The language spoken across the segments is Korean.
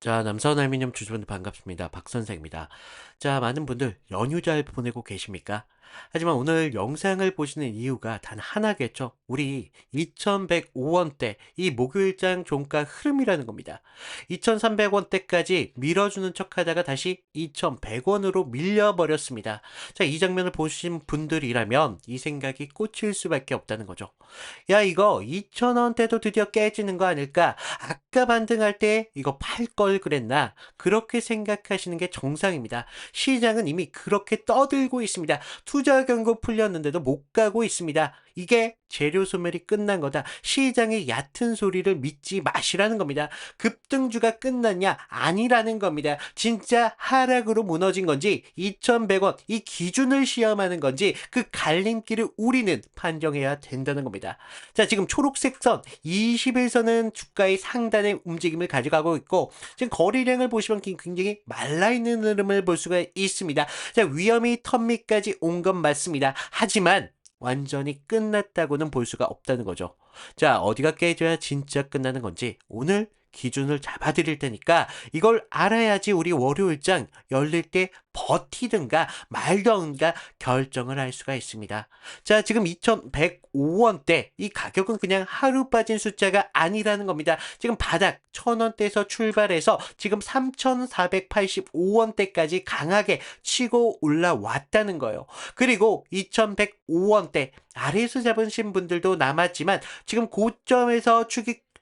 자, 남서원 알미늄 주주분들 반갑습니다. 박 선생입니다. 자, 많은 분들 연휴 잘 보내고 계십니까? 하지만 오늘 영상을 보시는 이유가 단 하나겠죠. 우리 2105원대 이 목요일장 종가 흐름이라는 겁니다. 2300원대까지 밀어주는 척 하다가 다시 2100원으로 밀려버렸습니다. 자, 이 장면을 보신 분들이라면 이 생각이 꽂힐 수밖에 없다는 거죠. 야, 이거 2000원대도 드디어 깨지는 거 아닐까? 아까 반등할 때 이거 팔 걸 그랬나? 그렇게 생각하시는 게 정상입니다. 시장은 이미 그렇게 떠들고 있습니다. 투자 경고 풀렸는데도 못 가고 있습니다. 이게 재료 소멸이 끝난 거다. 시장의 얕은 소리를 믿지 마시라는 겁니다. 급등주가 끝났냐? 아니라는 겁니다. 진짜 하락으로 무너진 건지 2100원 이 기준을 시험하는 건지 그 갈림길을 우리는 판정해야 된다는 겁니다. 자, 지금 초록색 선 21선은 주가의 상단의 움직임을 가져가고 있고 지금 거래량을 보시면 굉장히 말라있는 흐름을 볼 수가 있습니다. 자, 위험이 턱밑까지 온 건 맞습니다. 하지만 완전히 끝났다고는 볼 수가 없다는 거죠. 자, 어디가 깨져야 진짜 끝나는 건지 오늘 기준을 잡아드릴 테니까 이걸 알아야지 우리 월요일장 열릴 때 버티든가 말던가 결정을 할 수가 있습니다. 자, 지금 2105원대 이 가격은 그냥 하루 빠진 숫자가 아니라는 겁니다. 지금 바닥 1000원대에서 출발해서 지금 3485원대까지 강하게 치고 올라왔다는 거예요. 그리고 2105원대 아래에서 잡으신 분들도 남았지만 지금 고점에서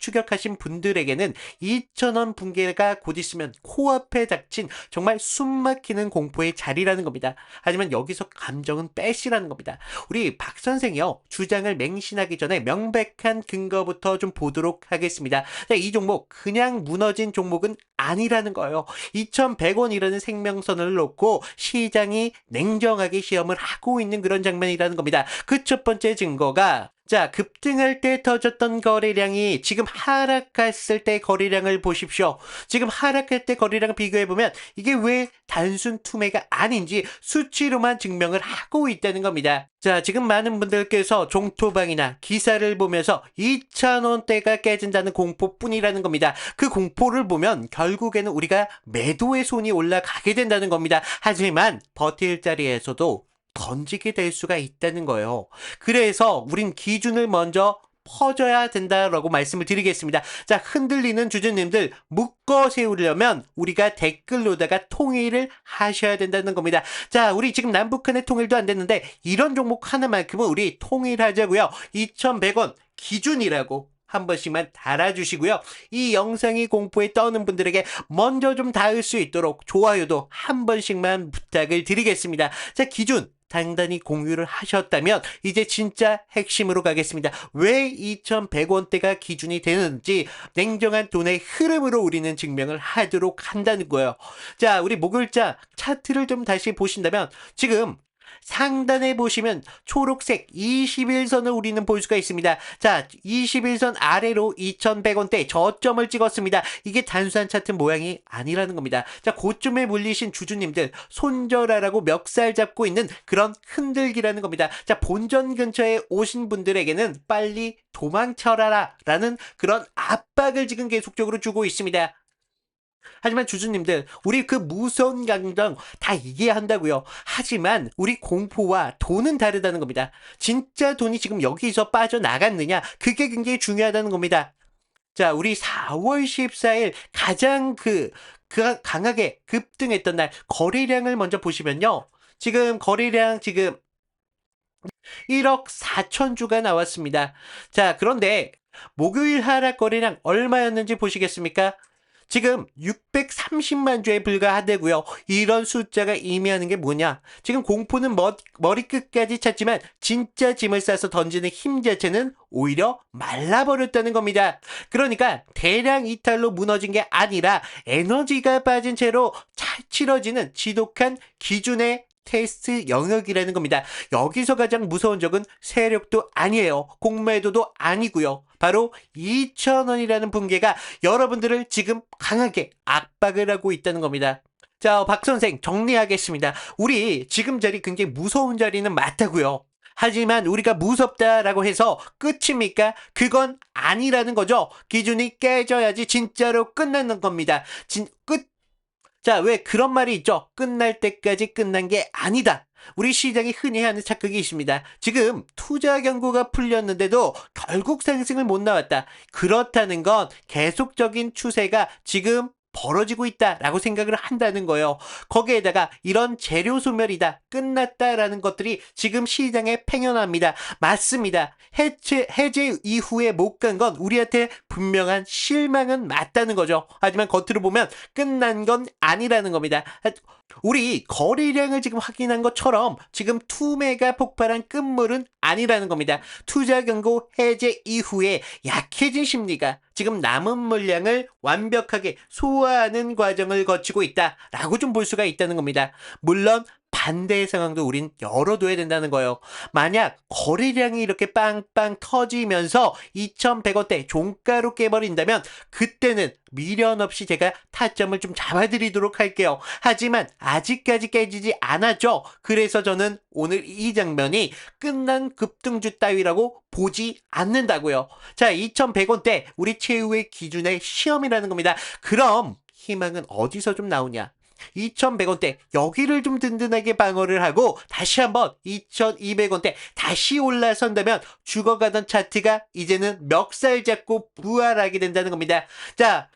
추격하신 분들에게는 2,000원 붕괴가 곧 있으면 코앞에 닥친 정말 숨막히는 공포의 자리라는 겁니다. 하지만 여기서 감정은 빼시라는 겁니다. 우리 박 선생이요, 주장을 맹신하기 전에 명백한 근거부터 좀 보도록 하겠습니다. 자, 이 종목 그냥 무너진 종목은 아니라는 거예요. 2,100원이라는 생명선을 놓고 시장이 냉정하게 시험을 하고 있는 그런 장면이라는 겁니다. 그 첫 번째 증거가 자, 급등할 때 터졌던 거래량이 지금 하락했을 때 거래량을 보십시오. 지금 하락할 때 거래량을 비교해보면 이게 왜 단순 투매가 아닌지 수치로만 증명을 하고 있다는 겁니다. 자, 지금 많은 분들께서 종토방이나 기사를 보면서 2,000원대가 깨진다는 공포뿐이라는 겁니다. 그 공포를 보면 결국에는 우리가 매도의 손이 올라가게 된다는 겁니다. 하지만 버틸 자리에서도 던지게 될 수가 있다는 거예요. 그래서 우린 기준을 먼저 퍼져야 된다라고 말씀을 드리겠습니다. 자, 흔들리는 주주님들 묶어 세우려면 우리가 댓글로다가 통일을 하셔야 된다는 겁니다. 자, 우리 지금 남북한의 통일도 안 됐는데 이런 종목 하나만큼은 우리 통일하자고요. 2100원 기준이라고 한 번씩만 달아주시고요. 이 영상이 공포에 떠는 분들에게 먼저 좀 닿을 수 있도록 좋아요도 한 번씩만 부탁을 드리겠습니다. 자, 기준 단단히 공유를 하셨다면 이제 진짜 핵심으로 가겠습니다. 왜 2,100원대가 기준이 되는지 냉정한 돈의 흐름으로 우리는 증명을 하도록 한다는 거예요. 자, 우리 목요일자 차트를 좀 다시 보신다면 지금 상단에 보시면 초록색 21선을 우리는 볼 수가 있습니다. 자, 21선 아래로 2,100원대 저점을 찍었습니다. 이게 단순한 차트 모양이 아니라는 겁니다. 자, 고점에 물리신 주주님들 손절하라고 멱살 잡고 있는 그런 흔들기라는 겁니다. 자, 본전 근처에 오신 분들에게는 빨리 도망쳐라 라는 그런 압박을 지금 계속적으로 주고 있습니다. 하지만 주주님들, 우리 그 무서운 감정 다 이해한다고요. 하지만 우리 공포와 돈은 다르다는 겁니다. 진짜 돈이 지금 여기서 빠져나갔느냐? 그게 굉장히 중요하다는 겁니다. 자, 우리 4월 14일 가장 강하게 급등했던 날 거래량을 먼저 보시면요. 지금 거래량 지금 1억 4천 주가 나왔습니다. 자, 그런데 목요일 하락 거래량 얼마였는지 보시겠습니까? 지금 630만 주에 불과하대고요. 이런 숫자가 의미하는 게 뭐냐? 지금 공포는 머리끝까지 찼지만 진짜 짐을 싸서 던지는 힘 자체는 오히려 말라버렸다는 겁니다. 그러니까 대량 이탈로 무너진 게 아니라 에너지가 빠진 채로 치러지는 지독한 기준의 테스트 영역이라는 겁니다. 여기서 가장 무서운 적은 세력도 아니에요. 공매도도 아니고요. 바로 2,000원이라는 붕괴가 여러분들을 지금 강하게 압박을 하고 있다는 겁니다. 자, 박 선생 정리하겠습니다. 우리 지금 자리 굉장히 무서운 자리는 맞다고요. 하지만 우리가 무섭다라고 해서 끝입니까? 그건 아니라는 거죠. 기준이 깨져야지 진짜로 끝나는 겁니다. 자, 왜 그런 말이 있죠? 끝날 때까지 끝난 게 아니다. 우리 시장이 흔히 하는 착각이 있습니다. 지금 투자 경고가 풀렸는데도 결국 상승을 못 나왔다. 그렇다는 건 계속적인 추세가 지금 벌어지고 있다라고 생각을 한다는 거예요. 거기에다가 이런 재료 소멸이다, 끝났다라는 것들이 지금 시장에 팽현합니다. 맞습니다. 해제 이후에 못 간 건 우리한테 분명한 실망은 맞다는 거죠. 하지만 겉으로 보면 끝난 건 아니라는 겁니다. 우리 거래량을 지금 확인한 것처럼 지금 투매가 폭발한 끝물은 아니라는 겁니다. 투자 경고 해제 이후에 약해진 심리가 지금 남은 물량을 완벽하게 소화하는 과정을 거치고 있다라고 좀 볼 수가 있다는 겁니다. 물론 반대의 상황도 우린 열어둬야 된다는 거예요. 만약 거래량이 이렇게 빵빵 터지면서 2,100원대 종가로 깨버린다면 그때는 미련 없이 제가 타점을 좀 잡아드리도록 할게요. 하지만 아직까지 깨지지 않았죠. 그래서 저는 오늘 이 장면이 끝난 급등주 따위라고 보지 않는다고요. 자, 2,100원대 우리 최후의 기준의 시험이라는 겁니다. 그럼 희망은 어디서 좀 나오냐? 2,100원대 여기를 좀 든든하게 방어를 하고 다시 한번 2,200원대 다시 올라선다면 죽어가던 차트가 이제는 멱살 잡고 부활하게 된다는 겁니다. 자,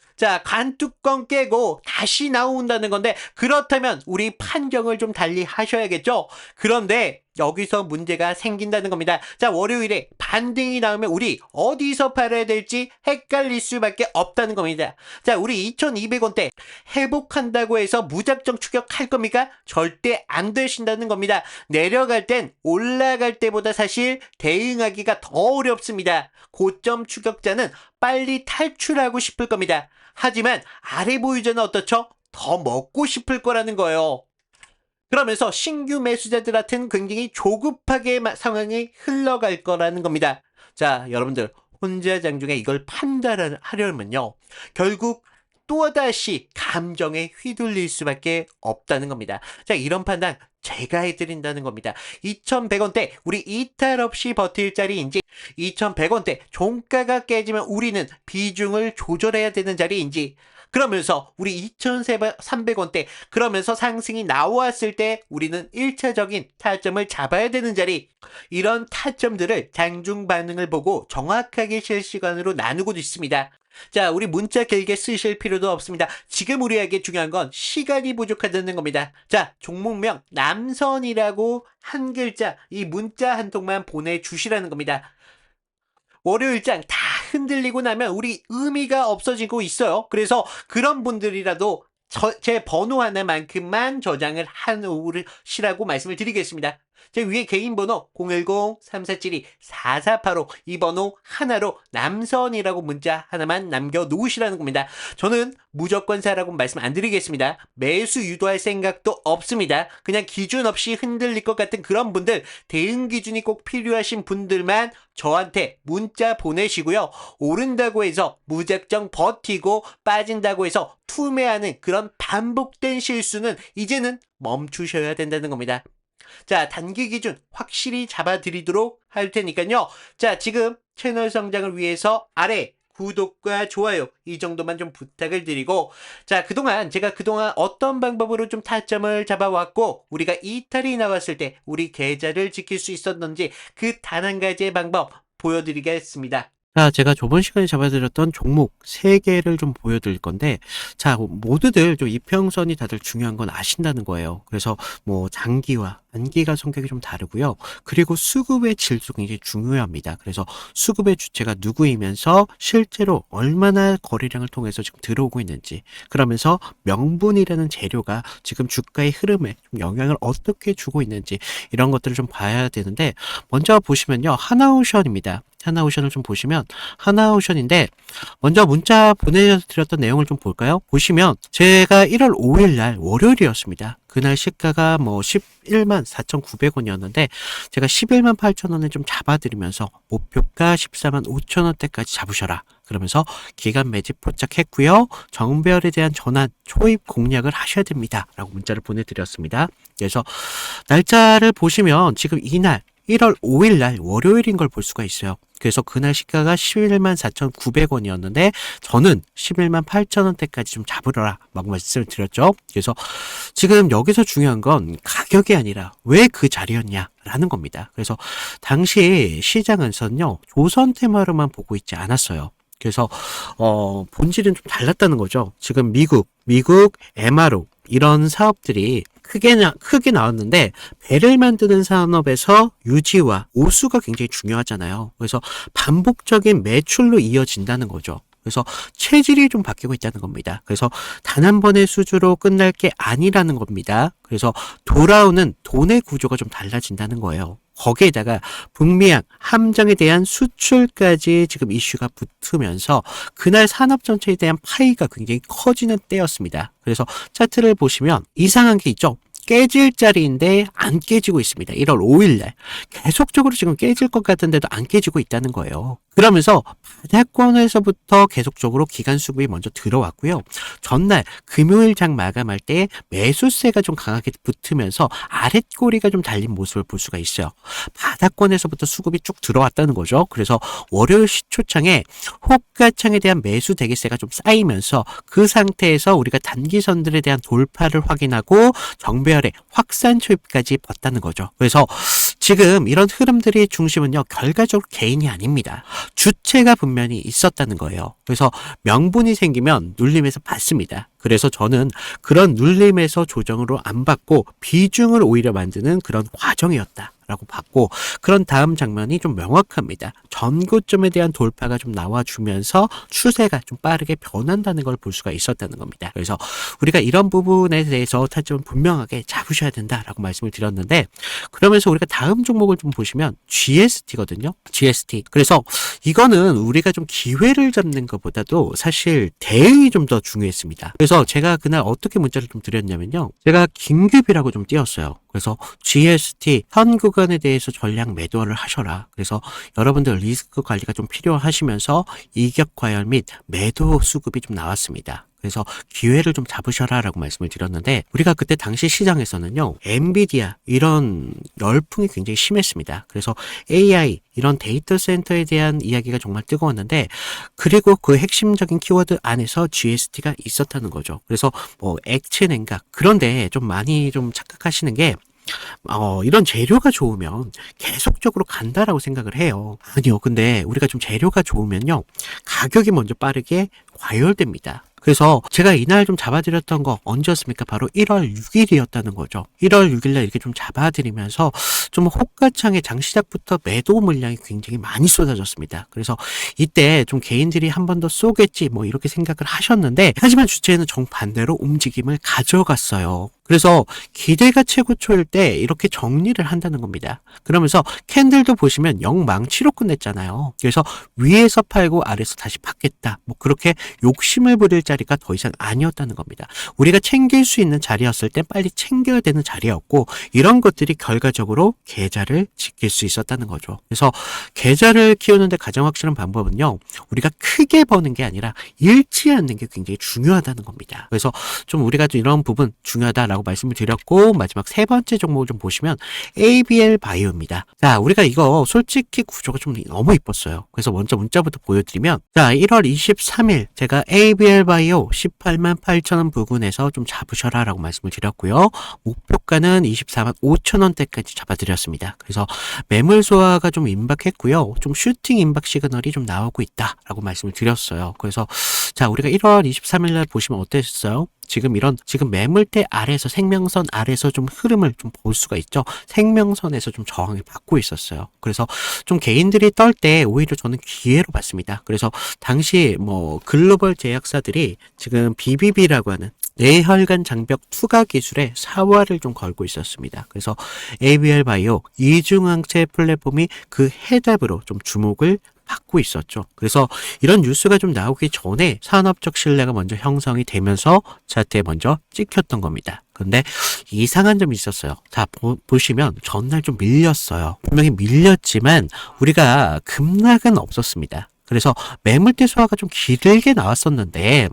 관뚜껑 깨고 다시 나온다는 건데 그렇다면 우리 판정을 좀 달리 하셔야겠죠? 그런데 여기서 문제가 생긴다는 겁니다. 자, 월요일에 반등이 나오면 우리 어디서 팔아야 될지 헷갈릴 수밖에 없다는 겁니다. 자, 우리 2,200원대 회복한다고 해서 무작정 추격할 겁니까? 절대 안 되신다는 겁니다. 내려갈 땐 올라갈 때보다 사실 대응하기가 더 어렵습니다. 고점 추격자는 빨리 탈출하고 싶을 겁니다. 하지만 아래 보유자는 어떻죠? 더 먹고 싶을 거라는 거예요. 그러면서 신규 매수자들한테는 굉장히 조급하게 상황이 흘러갈 거라는 겁니다. 자, 여러분들 혼자 장중에 이걸 판단하려면요. 결국 또다시 감정에 휘둘릴 수밖에 없다는 겁니다. 자, 이런 판단 제가 해드린다는 겁니다. 2,100원대 우리 이탈 없이 버틸 자리인지 2,100원대 종가가 깨지면 우리는 비중을 조절해야 되는 자리인지 그러면서 우리 2,300원대 그러면서 상승이 나왔을 때 우리는 1차적인 타점을 잡아야 되는 자리 이런 타점들을 장중 반응을 보고 정확하게 실시간으로 나누고 있습니다. 자, 우리 문자 길게 쓰실 필요도 없습니다. 지금 우리에게 중요한 건 시간이 부족하다는 겁니다. 자, 종목명 남선이라고 한 글자 이 문자 한 통만 보내주시라는 겁니다. 월요일장 다 흔들리고 나면 우리 의미가 없어지고 있어요. 그래서 그런 분들이라도 제 번호 하나만큼만 저장을 해놓으시라고 말씀을 드리겠습니다. 제 위에 개인 번호 010-3472-4485 이 번호 하나로 남선이라고 문자 하나만 남겨놓으시라는 겁니다. 저는 무조건 사라고 말씀 안 드리겠습니다. 매수 유도할 생각도 없습니다. 그냥 기준 없이 흔들릴 것 같은 그런 분들 대응 기준이 꼭 필요하신 분들만 저한테 문자 보내시고요. 오른다고 해서 무작정 버티고 빠진다고 해서 투매하는 그런 반복된 실수는 이제는 멈추셔야 된다는 겁니다. 자, 단기 기준 확실히 잡아드리도록 할 테니까요. 자, 지금 채널 성장을 위해서 아래 구독과 좋아요 이 정도만 좀 부탁을 드리고 자, 제가 그동안 어떤 방법으로 좀 타점을 잡아왔고 우리가 이탈이 나왔을 때 우리 계좌를 지킬 수 있었는지 그 단 한 가지의 방법 보여드리겠습니다. 자, 제가 저번 시간에 잡아드렸던 종목 3개를 좀 보여드릴 건데, 자, 모두들 좀 이평선이 다들 중요한 건 아신다는 거예요. 그래서 뭐 장기와 단기가 성격이 좀 다르고요. 그리고 수급의 질도 굉장히 중요합니다. 그래서 수급의 주체가 누구이면서 실제로 얼마나 거래량을 통해서 지금 들어오고 있는지, 그러면서 명분이라는 재료가 지금 주가의 흐름에 좀 영향을 어떻게 주고 있는지 이런 것들을 좀 봐야 되는데, 먼저 보시면요. 하나오션입니다. 하나오션을 좀 보시면 하나오션인데 먼저 문자 보내드렸던 내용을 좀 볼까요? 보시면 제가 1월 5일 날 월요일이었습니다. 그날 시가가 뭐 11만 4,900원이었는데 제가 11만 8천원에 좀 잡아드리면서 목표가 14만 5천원대까지 잡으셔라. 그러면서 기간 매집 포착했고요. 정별에 대한 전환 초입 공략을 하셔야 됩니다. 라고 문자를 보내드렸습니다. 그래서 날짜를 보시면 지금 이날 1월 5일 날 월요일인 걸 볼 수가 있어요. 그래서 그날 시가가 11만 4,900원이었는데 저는 11만 8천원대까지 좀 잡으라 라고 말씀을 드렸죠. 그래서 지금 여기서 중요한 건 가격이 아니라 왜 그 자리였냐라는 겁니다. 그래서 당시 시장에서는요, 조선 테마로만 보고 있지 않았어요. 그래서 본질은 좀 달랐다는 거죠. 지금 미국 MRO 이런 사업들이 크게 나왔는데 배를 만드는 산업에서 유지와 오수가 굉장히 중요하잖아요. 그래서 반복적인 매출로 이어진다는 거죠. 그래서 체질이 좀 바뀌고 있다는 겁니다. 그래서 단 한 번의 수주로 끝날 게 아니라는 겁니다. 그래서 돌아오는 돈의 구조가 좀 달라진다는 거예요. 거기에다가 북미양 함정에 대한 수출까지 지금 이슈가 붙으면서 그날 산업 전체에 대한 파이가 굉장히 커지는 때였습니다. 그래서 차트를 보시면 이상한 게 있죠. 깨질 자리인데 안 깨지고 있습니다. 1월 5일 날 계속적으로 지금 깨질 것 같은데도 안 깨지고 있다는 거예요. 그러면서 바닥권에서부터 계속적으로 기간 수급이 먼저 들어왔고요. 전날 금요일 장 마감할 때 매수세가 좀 강하게 붙으면서 아랫꼬리가 좀 달린 모습을 볼 수가 있어요. 바닥권에서부터 수급이 쭉 들어왔다는 거죠. 그래서 월요일 시초창에 호가창에 대한 매수 대기세가 좀 쌓이면서 그 상태에서 우리가 단기선들에 대한 돌파를 확인하고 정배열의 확산 초입까지 봤다는 거죠. 그래서 지금 이런 흐름들의 중심은요, 결과적으로 개인이 아닙니다. 주체가 분명히 있었다는 거예요. 그래서 명분이 생기면 눌림에서 받습니다. 그래서 저는 그런 눌림에서 조정으로 안 받고 비중을 오히려 만드는 그런 과정이었다 라고 봤고, 그런 다음 장면이 좀 명확합니다. 전고점에 대한 돌파가 좀 나와주면서 추세가 좀 빠르게 변한다는 걸 볼 수가 있었다는 겁니다. 그래서 우리가 이런 부분에 대해서 타점을 분명하게 잡으셔야 된다라고 말씀을 드렸는데, 그러면서 우리가 다음 종목을 좀 보시면 GST거든요. GST. 그래서 이거는 우리가 좀 기회를 잡는 것보다도 사실 대응이 좀 더 중요했습니다. 그래서 제가 그날 어떻게 문자를 좀 드렸냐면요, 제가 긴급이라고 좀 띄웠어요. 그래서 GST 현 구간에 대해서 전량 매도를 하셔라. 그래서 여러분들 리스크 관리가 좀 필요하시면서 이격 과열 및 매도 수급이 좀 나왔습니다. 그래서 기회를 좀 잡으셔라 라고 말씀을 드렸는데, 우리가 그때 당시 시장에서는요, 엔비디아 이런 열풍이 굉장히 심했습니다. 그래서 AI 이런 데이터 센터에 대한 이야기가 정말 뜨거웠는데, 그리고 그 핵심적인 키워드 안에서 GST가 있었다는 거죠. 그래서 뭐 액체 냉각, 그런데 좀 많이 좀 착각하시는 게, 이런 재료가 좋으면 계속적으로 간다라고 생각을 해요. 아니요. 근데 우리가 좀 재료가 좋으면요, 가격이 먼저 빠르게 과열됩니다. 그래서 제가 이날 좀 잡아드렸던 거 언제였습니까? 바로 1월 6일이었다는 거죠. 1월 6일날 이렇게 좀 잡아드리면서 좀 호가창에 장시작부터 매도 물량이 굉장히 많이 쏟아졌습니다. 그래서 이때 좀 개인들이 한 번 더 쏘겠지 뭐 이렇게 생각을 하셨는데, 하지만 주체는 정반대로 움직임을 가져갔어요. 그래서 기대가 최고초일 때 이렇게 정리를 한다는 겁니다. 그러면서 캔들도 보시면 영망치로 끝냈잖아요. 그래서 위에서 팔고 아래에서 다시 받겠다, 뭐 그렇게 욕심을 부릴 자리가 더 이상 아니었다는 겁니다. 우리가 챙길 수 있는 자리였을 때 빨리 챙겨야 되는 자리였고, 이런 것들이 결과적으로 계좌를 지킬 수 있었다는 거죠. 그래서 계좌를 키우는데 가장 확실한 방법은요, 우리가 크게 버는 게 아니라 잃지 않는 게 굉장히 중요하다는 겁니다. 그래서 좀 우리가 좀 이런 부분 중요하다라고 말씀을 드렸고, 마지막 세 번째 종목을 좀 보시면 ABL 바이오입니다. 자, 우리가 이거 솔직히 구조가 좀 너무 이뻤어요. 그래서 먼저 문자부터 보여드리면, 자, 1월 23일 제가 ABL 바이오 18만 8천원 부근에서 좀 잡으셔라 라고 말씀을 드렸고요. 목표가는 24만 5천원대까지 잡아드렸습니다. 그래서 매물 소화가 좀 임박했고요. 좀 슈팅 임박 시그널이 좀 나오고 있다 라고 말씀을 드렸어요. 그래서 자, 우리가 1월 23일 날 보시면 어땠어요? 지금 매물대 아래에서, 생명선 아래에서 좀 흐름을 좀 볼 수가 있죠. 생명선에서 좀 저항을 받고 있었어요. 그래서 좀 개인들이 떨 때 오히려 저는 기회로 봤습니다. 그래서 당시 뭐 글로벌 제약사들이 지금 BBB라고 하는 뇌혈관 장벽 투과 기술에 사활을 좀 걸고 있었습니다. 그래서 ABL 바이오 이중항체 플랫폼이 그 해답으로 좀 주목을 받고 있었죠. 그래서 이런 뉴스가 좀 나오기 전에 산업적 신뢰가 먼저 형성이 되면서 차트에 먼저 찍혔던 겁니다. 근데 이상한 점이 있었어요. 자, 보시면 전날 좀 밀렸어요. 분명히 밀렸지만 우리가 급락은 없었습니다. 그래서 매물대 소화가 좀 길게 나왔었는데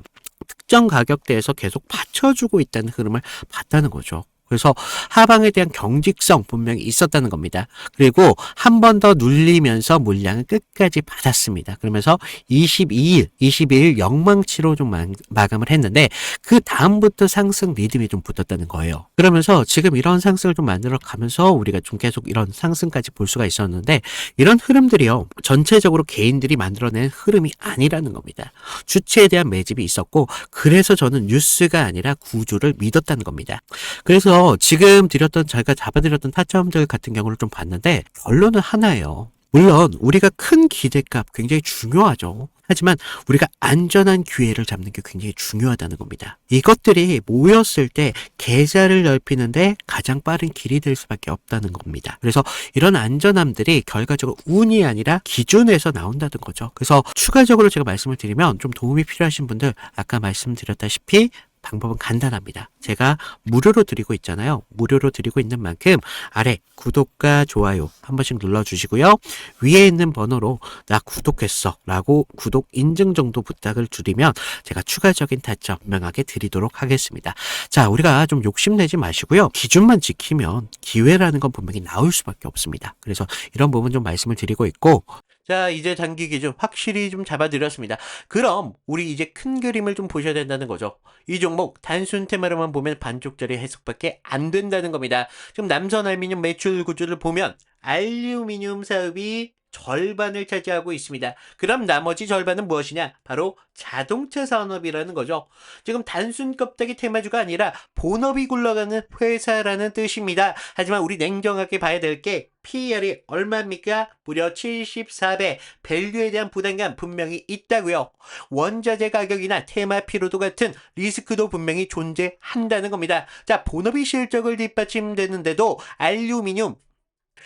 특정 가격대에서 계속 받쳐주고 있다는 흐름을 봤다는 거죠. 그래서 하방에 대한 경직성 분명히 있었다는 겁니다. 그리고 한 번 더 눌리면서 물량을 끝까지 받았습니다. 그러면서 22일 영망치로 좀 마감을 했는데 그 다음부터 상승 리듬이 좀 붙었다는 거예요. 그러면서 지금 이런 상승을 좀 만들어 가면서 우리가 좀 계속 이런 상승까지 볼 수가 있었는데 이런 흐름들이요. 전체적으로 개인들이 만들어낸 흐름이 아니라는 겁니다. 주체에 대한 매집이 있었고 그래서 저는 뉴스가 아니라 구조를 믿었다는 겁니다. 그래서 지금 제가 잡아드렸던 타점들 같은 경우를 좀 봤는데 결론은 하나예요. 물론 우리가 큰 기대값 굉장히 중요하죠. 하지만 우리가 안전한 기회를 잡는 게 굉장히 중요하다는 겁니다. 이것들이 모였을 때 계좌를 넓히는데 가장 빠른 길이 될 수밖에 없다는 겁니다. 그래서 이런 안전함들이 결과적으로 운이 아니라 기준에서 나온다는 거죠. 그래서 추가적으로 제가 말씀을 드리면 좀 도움이 필요하신 분들 아까 말씀드렸다시피 방법은 간단합니다. 제가 무료로 드리고 있잖아요. 무료로 드리고 있는 만큼 아래 구독과 좋아요 한 번씩 눌러주시고요. 위에 있는 번호로 나 구독했어 라고 구독 인증 정도 부탁을 드리면 제가 추가적인 타점 분명하게 드리도록 하겠습니다. 자, 우리가 좀 욕심내지 마시고요. 기준만 지키면 기회라는 건 분명히 나올 수밖에 없습니다. 그래서 이런 부분 좀 말씀을 드리고 있고 자, 이제 단기 기준 확실히 좀 잡아드렸습니다. 그럼 우리 이제 큰 그림을 좀 보셔야 된다는 거죠. 이 종목 단순 테마로만 보면 반쪽짜리 해석밖에 안 된다는 겁니다. 지금 남선 알루미늄 매출 구조를 보면 알루미늄 사업이 절반을 차지하고 있습니다. 그럼 나머지 절반은 무엇이냐? 바로 자동차 산업이라는 거죠. 지금 단순 껍데기 테마주가 아니라 본업이 굴러가는 회사라는 뜻입니다. 하지만 우리 냉정하게 봐야 될 게 PER이 얼마입니까? 무려 74배. 밸류에 대한 부담감 분명히 있다고요. 원자재 가격이나 테마 피로도 같은 리스크도 분명히 존재한다는 겁니다. 자, 본업이 실적을 뒷받침되는데도 알루미늄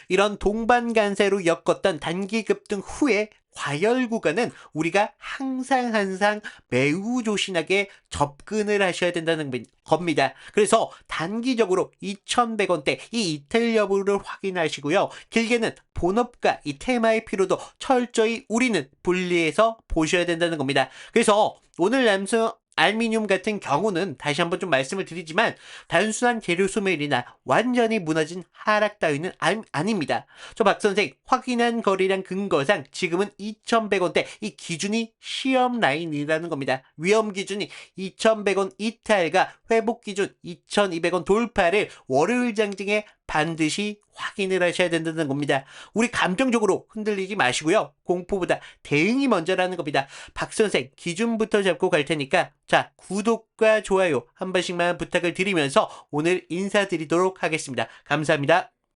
이런 동반 간세로 엮었던 단기 급등 후에 과열 구간은 우리가 항상 매우 조심하게 접근을 하셔야 된다는 겁니다. 그래서 단기적으로 2,100원대 이 이탈 여부를 확인하시고요. 길게는 본업과 이 테마의 피로도 철저히 우리는 분리해서 보셔야 된다는 겁니다. 그래서 오늘 남성 알루미늄 같은 경우는 다시 한번 좀 말씀을 드리지만 단순한 재료 소멸이나 완전히 무너진 하락 따위는 아닙니다. 저 박 선생 확인한 거래량 근거상 지금은 2,100원대 이 기준이 시험 라인이라는 겁니다. 위험 기준이 2,100원 이탈과 회복 기준 2,200원 돌파를 월요일 장중에 반드시 확인을 하셔야 된다는 겁니다. 우리 감정적으로 흔들리지 마시고요. 공포보다 대응이 먼저라는 겁니다. 박 선생 기준부터 잡고 갈 테니까 자, 구독과 좋아요 한 번씩만 부탁을 드리면서 오늘 인사드리도록 하겠습니다. 감사합니다.